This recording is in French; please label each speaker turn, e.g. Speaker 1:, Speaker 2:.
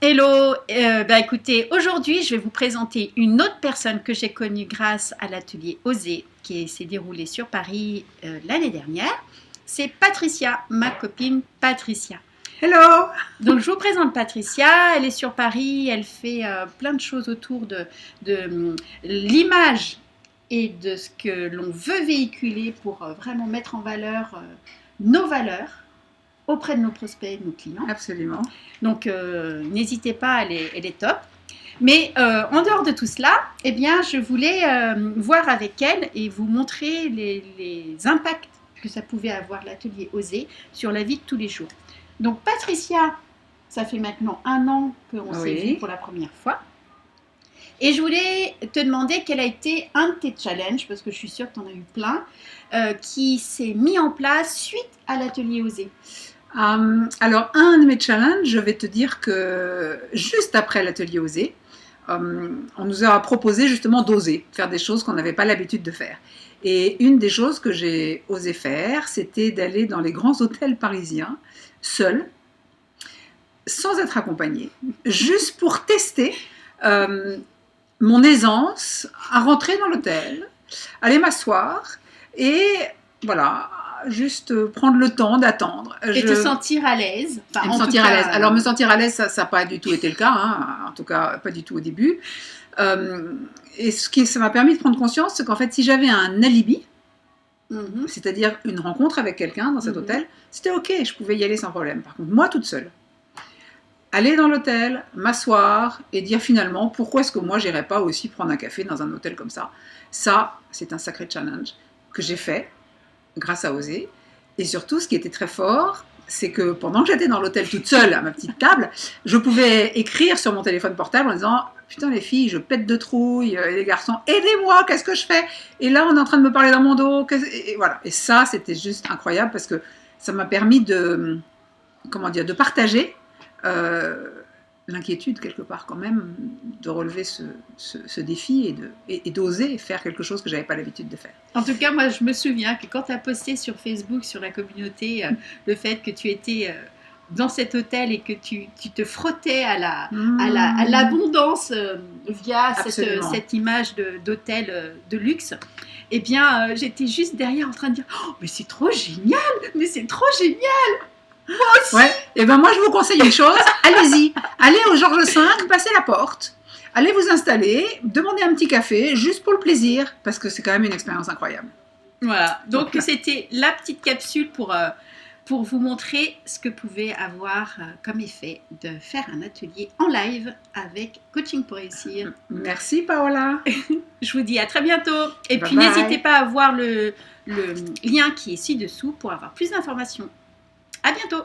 Speaker 1: Hello, écoutez, aujourd'hui je vais vous présenter une autre personne que j'ai connue grâce à l'atelier Oser qui s'est déroulé sur Paris l'année dernière. C'est Patricia, ma copine Patricia.
Speaker 2: Hello!
Speaker 1: Donc je vous présente Patricia, elle est sur Paris, elle fait plein de choses autour de l'image et de ce que l'on veut véhiculer pour vraiment mettre en valeur nos valeurs auprès de nos prospects, de nos clients.
Speaker 2: Absolument.
Speaker 1: Donc, n'hésitez pas, elle est top. Mais en dehors de tout cela, eh bien, je voulais voir avec elle et vous montrer les impacts que ça pouvait avoir l'atelier Oser sur la vie de tous les jours. Donc, Patricia, ça fait maintenant 1 an qu'on s'est vu pour la première fois. Et je voulais te demander quel a été un de tes challenges, parce que je suis sûre que tu en as eu plein, qui s'est mis en place suite à l'atelier Oser.
Speaker 2: Alors, un de mes challenges, je vais te dire que juste après l'atelier Oser, on nous a proposé justement d'oser, faire des choses qu'on n'avait pas l'habitude de faire. Et une des choses que j'ai osé faire, c'était d'aller dans les grands hôtels parisiens, seule, sans être accompagnée, juste pour tester mon aisance à rentrer dans l'hôtel, aller m'asseoir et voilà, juste prendre le temps d'attendre.
Speaker 1: Et te sentir à l'aise.
Speaker 2: Enfin, me sentir à l'aise. Alors, me sentir à l'aise, ça n'a pas du tout été le cas, hein, en tout cas, pas du tout au début. Et ça m'a permis de prendre conscience, c'est qu'en fait, si j'avais un alibi, c'est-à-dire une rencontre avec quelqu'un dans cet hôtel, c'était OK, je pouvais y aller sans problème. Par contre, moi, toute seule, aller dans l'hôtel, m'asseoir et dire finalement, pourquoi est-ce que moi, j'irais pas aussi prendre un café dans un hôtel comme ça? Ça, c'est un sacré challenge que j'ai fait grâce à Oser. Et surtout, ce qui était très fort, c'est que pendant que j'étais dans l'hôtel toute seule à ma petite table, je pouvais écrire sur mon téléphone portable en disant « Putain les filles, je pète de trouille, et les garçons, aidez-moi, qu'est-ce que je fais ?» Et là, on est en train de me parler dans mon dos. Et voilà. Et ça, c'était juste incroyable parce que ça m'a permis de partager l'inquiétude quelque part quand même, de relever ce défi et d'oser faire quelque chose que je n'avais pas l'habitude de faire.
Speaker 1: En tout cas, moi je me souviens que quand tu as posté sur Facebook, sur la communauté, le fait que tu étais dans cet hôtel et que tu te frottais à l'abondance via cette image d'hôtel de luxe, eh bien j'étais juste derrière en train de dire « Oh, mais c'est trop génial, mais c'est trop génial !» Moi aussi.
Speaker 2: Ouais. Et ben moi je vous conseille une chose, allez-y, allez au Georges V, passez la porte, allez vous installer, demandez un petit café, juste pour le plaisir, parce que c'est quand même une expérience incroyable.
Speaker 1: Voilà, donc c'était la petite capsule pour vous montrer ce que pouvait avoir comme effet de faire un atelier en live avec Coaching pour réussir.
Speaker 2: Merci Paola.
Speaker 1: Je vous dis à très bientôt. Et puis
Speaker 2: bye.
Speaker 1: N'hésitez pas à voir le lien qui est ci-dessous pour avoir plus d'informations. À bientôt!